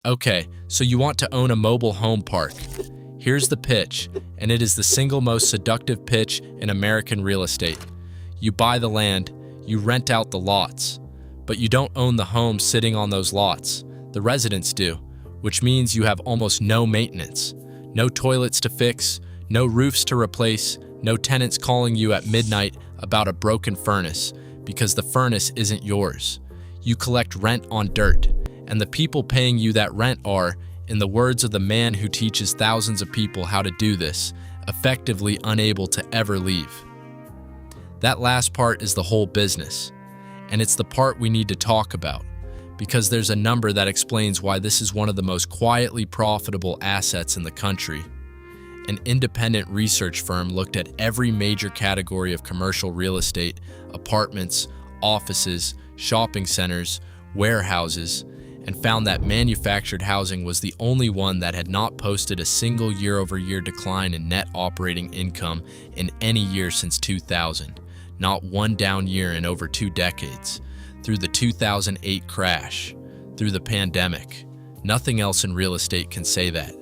Okay, so you want to own a mobile home park. Here's the pitch, and it is the single most seductive pitch in American real estate. You buy the land, you rent out the lots, but you don't own the homes sitting on those lots. The residents do, which means you have almost no maintenance. No toilets to fix, no roofs to replace, no tenants calling you at midnight about a broken furnace, because the furnace isn't yours. You collect rent on dirt, and the people paying you that rent are, in the words of the man who teaches thousands of people how to do this, effectively unable to ever leave. That last part is the whole business, and it's the part we need to talk about, because there's a number that explains why this is one of the most quietly profitable assets in the country. An independent research firm looked at every major category of commercial real estate, apartments, offices, shopping centers, warehouses, and found that manufactured housing was the only one that had not posted a single year-over-year decline in net operating income in any year since 2000, not one down year in over 2 decades, through the 2008 crash, through the pandemic. Nothing else in real estate can say that.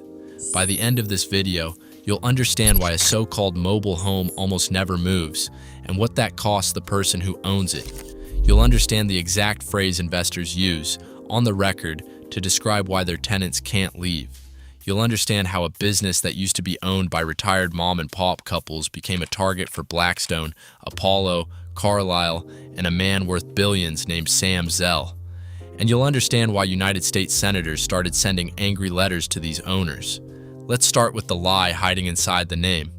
By the end of this video, you'll understand why a so-called mobile home almost never moves, and what that costs the person who owns it. You'll understand the exact phrase investors use, on the record, to describe why their tenants can't leave. You'll understand how a business that used to be owned by retired mom-and-pop couples became a target for Blackstone, Apollo, Carlyle, and a man worth billions named Sam Zell. And you'll understand why United States senators started sending angry letters to these owners. Let's start with the lie hiding inside the name.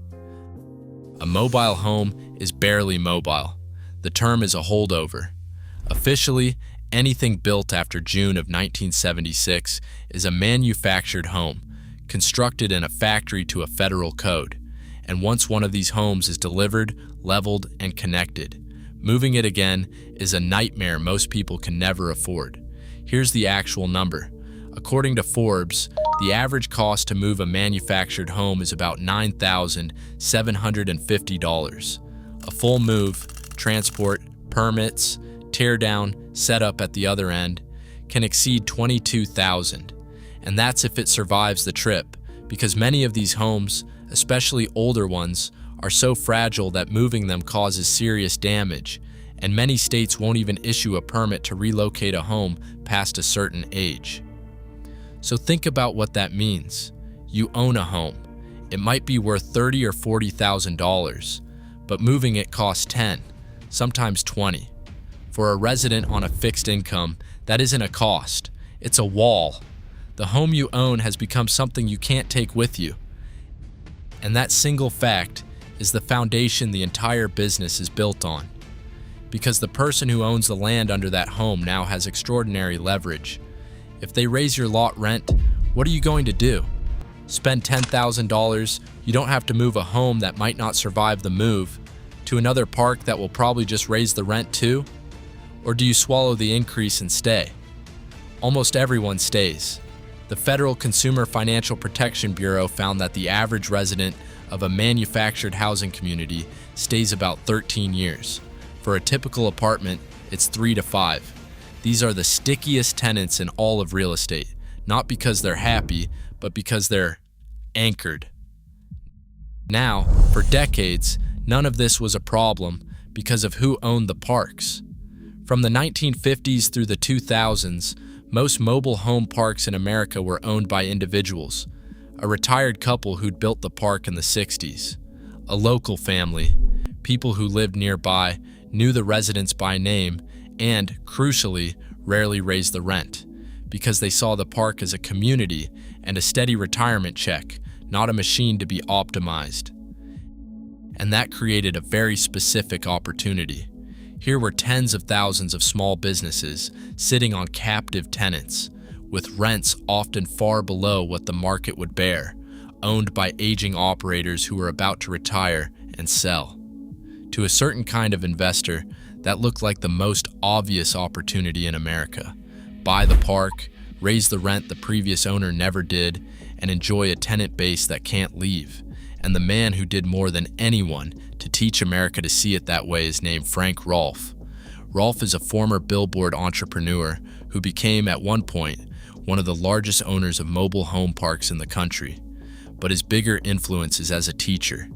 A mobile home is barely mobile. The term is a holdover. Officially, anything built after June of 1976 is a manufactured home, constructed in a factory to a federal code. And once one of these homes is delivered, leveled, and connected, moving it again is a nightmare most people can never afford. Here's the actual number. According to Forbes, the average cost to move a manufactured home is about $9,750. A full move, transport, permits, teardown, setup at the other end, can exceed $22,000. And that's if it survives the trip, because many of these homes, especially older ones, are so fragile that moving them causes serious damage, and many states won't even issue a permit to relocate a home past a certain age. So think about what that means. You own a home. It might be worth $30,000 or $40,000, but moving it costs $10,000, sometimes $20,000. For a resident on a fixed income, that isn't a cost, it's a wall. The home you own has become something you can't take with you. And that single fact is the foundation the entire business is built on. Because the person who owns the land under that home now has extraordinary leverage. If they raise your lot rent, what are you going to do? Spend $10,000, you don't have to move a home that might not survive the move, to another park that will probably just raise the rent too? Or do you swallow the increase and stay? Almost everyone stays. The Federal Consumer Financial Protection Bureau found that the average resident of a manufactured housing community stays about 13 years. For a typical apartment, it's 3 to 5. These are the stickiest tenants in all of real estate, not because they're happy, but because they're anchored. Now, for decades, none of this was a problem because of who owned the parks. From the 1950s through the 2000s, most mobile home parks in America were owned by individuals. A retired couple who'd built the park in the 60s. A local family, people who lived nearby, knew the residents by name, and, crucially, rarely raised the rent, because they saw the park as a community and a steady retirement check, not a machine to be optimized. And that created a very specific opportunity. Here were tens of thousands of small businesses sitting on captive tenants, with rents often far below what the market would bear, owned by aging operators who were about to retire and sell. To a certain kind of investor, that looked like the most obvious opportunity in America. Buy the park, raise the rent the previous owner never did, and enjoy a tenant base that can't leave. And the man who did more than anyone to teach America to see it that way is named Frank Rolfe. Rolfe is a former billboard entrepreneur who became, at one point, one of the largest owners of mobile home parks in the country. But his bigger influence is as a teacher.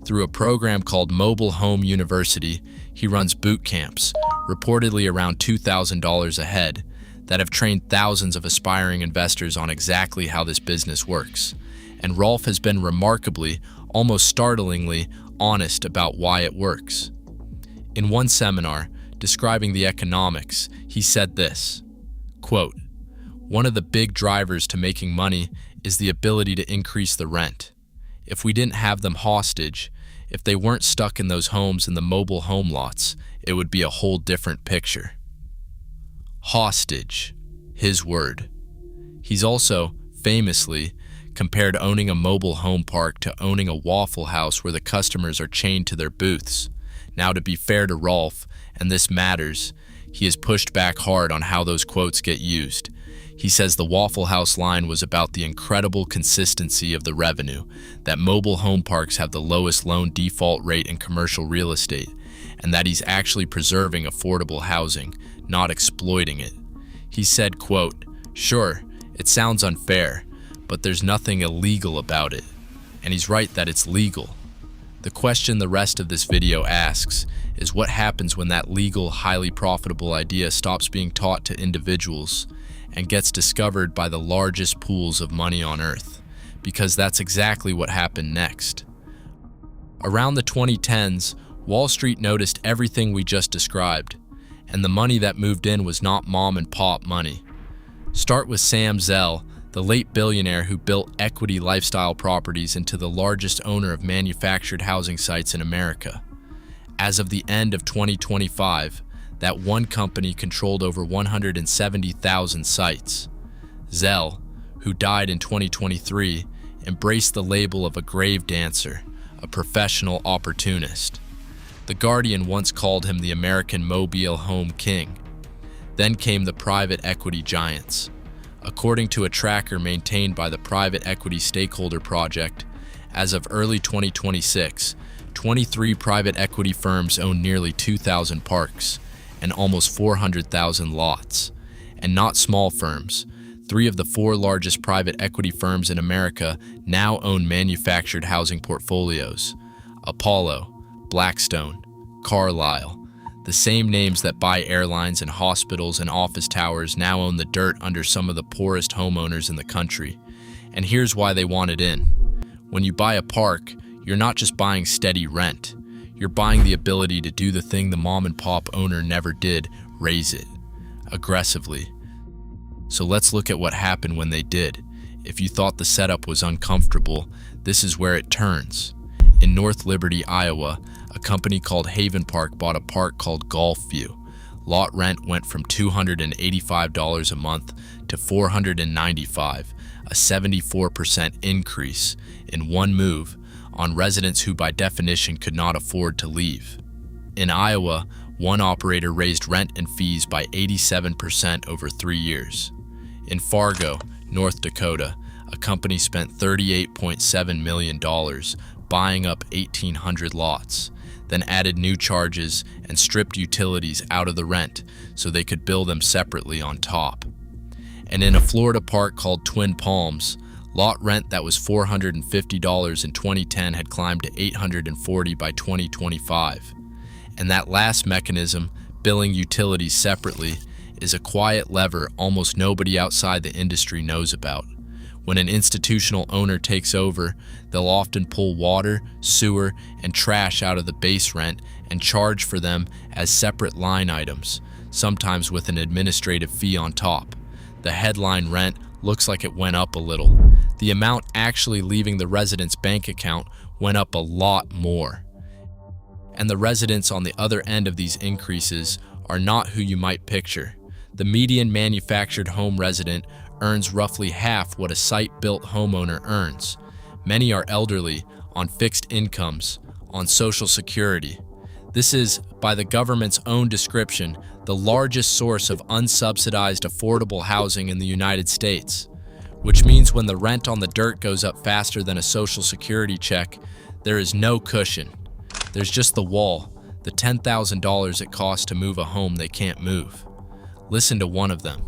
Through a program called Mobile Home University, he runs boot camps, reportedly around $2,000 a head, that have trained thousands of aspiring investors on exactly how this business works. And Rolf has been remarkably, almost startlingly, honest about why it works. In one seminar, describing the economics, he said this, quote, "One of the big drivers to making money is the ability to increase the rent. If we didn't have them hostage, if they weren't stuck in those homes in the mobile home lots, it would be a whole different picture." Hostage, his word. He's also, famously, compared owning a mobile home park to owning a Waffle House where the customers are chained to their booths. Now, to be fair to Rolf, and this matters, he has pushed back hard on how those quotes get used. He says the Waffle House line was about the incredible consistency of the revenue, that mobile home parks have the lowest loan default rate in commercial real estate, and that he's actually preserving affordable housing, not exploiting it. He said, quote, "Sure, it sounds unfair, but there's nothing illegal about it." And he's right that it's legal. The question the rest of this video asks is what happens when that legal, highly profitable idea stops being taught to individuals and gets discovered by the largest pools of money on earth, because that's exactly what happened next. Around the 2010s, Wall Street noticed everything we just described, and the money that moved in was not mom and pop money. Start with Sam Zell, the late billionaire who built equity lifestyle properties into the largest owner of manufactured housing sites in America. As of the end of 2025, that one company controlled over 170,000 sites. Zell, who died in 2023, embraced the label of a grave dancer, a professional opportunist. The Guardian once called him the American mobile home king. Then came the private equity giants. According to a tracker maintained by the Private Equity Stakeholder Project, as of early 2026, 23 private equity firms own nearly 2,000 parks and almost 400,000 lots. And not small firms. 3 of the 4 largest private equity firms in America now own manufactured housing portfolios: Apollo, Blackstone, Carlyle. The same names that buy airlines and hospitals and office towers now own the dirt under some of the poorest homeowners in the country. And here's why they want it in. When you buy a park, you're not just buying steady rent. You're buying the ability to do the thing the mom and pop owner never did, raise it, aggressively. So let's look at what happened when they did. If you thought the setup was uncomfortable, this is where it turns. In North Liberty, Iowa, a company called Haven Park bought a park called Golfview. Lot rent went from $285 a month to $495, a 74% increase in one move on residents who by definition could not afford to leave. In Iowa, one operator raised rent and fees by 87% over 3 years. In Fargo, North Dakota, a company spent $38.7 million buying up 1,800 lots, then added new charges and stripped utilities out of the rent so they could bill them separately on top. And in a Florida park called Twin Palms, lot rent that was $450 in 2010 had climbed to $840 by 2025. And that last mechanism, billing utilities separately, is a quiet lever almost nobody outside the industry knows about. When an institutional owner takes over, they'll often pull water, sewer, and trash out of the base rent and charge for them as separate line items, sometimes with an administrative fee on top. The headline rent looks like it went up a little. The amount actually leaving the resident's bank account went up a lot more. And the residents on the other end of these increases are not who you might picture. The median manufactured home resident earns roughly half what a site-built homeowner earns. Many are elderly, on fixed incomes, on Social Security. This is, by the government's own description, the largest source of unsubsidized affordable housing in the United States, which means when the rent on the dirt goes up faster than a Social Security check, there is no cushion. There's just the wall, the $10,000 it costs to move a home they can't move. Listen to one of them.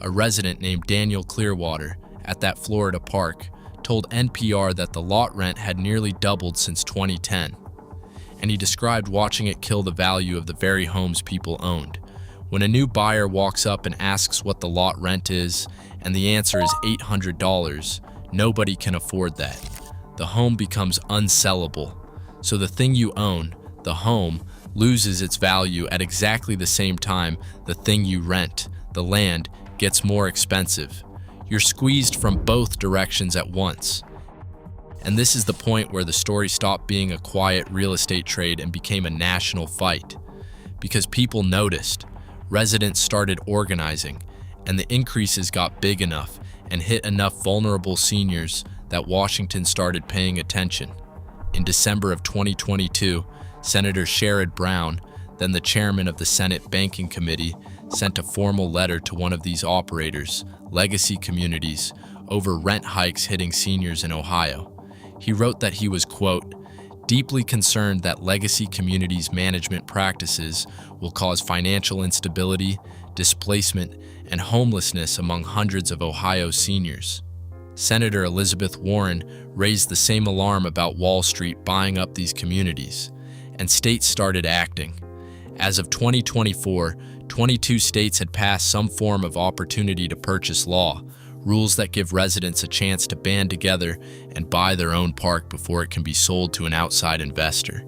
A resident named Daniel Clearwater at that Florida park told NPR that the lot rent had nearly doubled since 2010, and he described watching it kill the value of the very homes people owned. When a new buyer walks up and asks what the lot rent is, and the answer is $800, nobody can afford that. The home becomes unsellable. So the thing you own, the home, loses its value at exactly the same time the thing you rent, the land, gets more expensive. You're squeezed from both directions at once. And this is the point where the story stopped being a quiet real estate trade and became a national fight. Because people noticed, residents started organizing, and the increases got big enough and hit enough vulnerable seniors that Washington started paying attention. In December of 2022, Senator Sherrod Brown, then the chairman of the Senate Banking Committee, sent a formal letter to one of these operators, Legacy Communities, over rent hikes hitting seniors in Ohio. He wrote that he was, quote, deeply concerned that Legacy Communities' management practices will cause financial instability, displacement, and homelessness among hundreds of Ohio seniors. Senator Elizabeth Warren raised the same alarm about Wall Street buying up these communities, and states started acting. As of 2024, 22 states had passed some form of opportunity to purchase law, rules that give residents a chance to band together and buy their own park before it can be sold to an outside investor.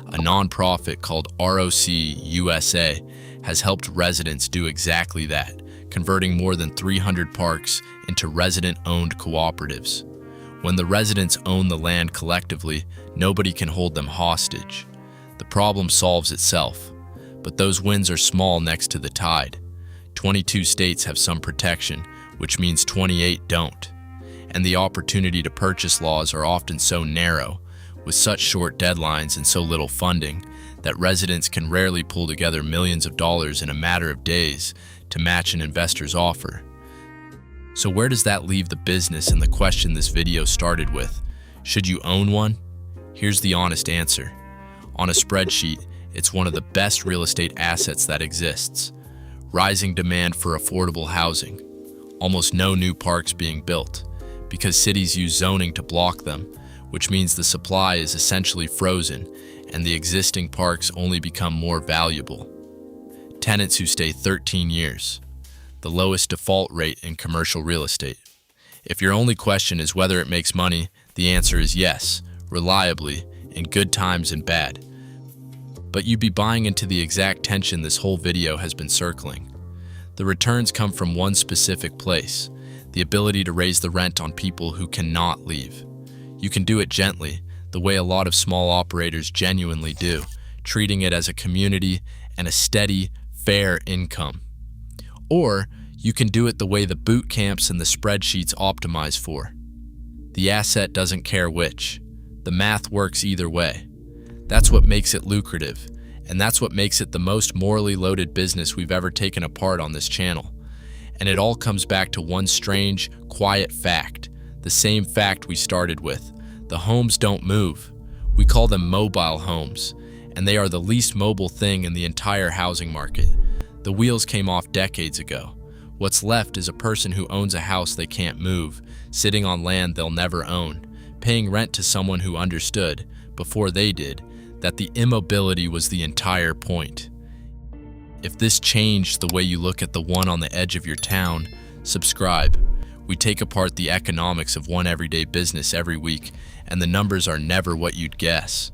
A nonprofit called ROC USA has helped residents do exactly that, converting more than 300 parks into resident-owned cooperatives. When the residents own the land collectively, nobody can hold them hostage. The problem solves itself, but those wins are small next to the tide. 22 states have some protection, which means 28 don't. And the opportunity to purchase laws are often so narrow, with such short deadlines and so little funding, that residents can rarely pull together millions of dollars in a matter of days to match an investor's offer. So where does that leave the business and the question this video started with? Should you own one? Here's the honest answer. On a spreadsheet, it's one of the best real estate assets that exists. Rising demand for affordable housing. Almost no new parks being built, because cities use zoning to block them, which means the supply is essentially frozen and the existing parks only become more valuable. Tenants who stay 13 years. The lowest default rate in commercial real estate. If your only question is whether it makes money, the answer is yes, reliably, in good times and bad. But you'd be buying into the exact tension this whole video has been circling. The returns come from one specific place, the ability to raise the rent on people who cannot leave. You can do it gently, the way a lot of small operators genuinely do, treating it as a community and a steady, fair income. Or you can do it the way the boot camps and the spreadsheets optimize for. The asset doesn't care which. The math works either way. That's what makes it lucrative, and that's what makes it the most morally loaded business we've ever taken apart on this channel. And it all comes back to one strange, quiet fact, the same fact we started with. The homes don't move. We call them mobile homes, and they are the least mobile thing in the entire housing market. The wheels came off decades ago. What's left is a person who owns a house they can't move, sitting on land they'll never own, paying rent to someone who understood, before they did, that the immobility was the entire point. If this changed the way you look at the one on the edge of your town, subscribe. We take apart the economics of one everyday business every week, and the numbers are never what you'd guess.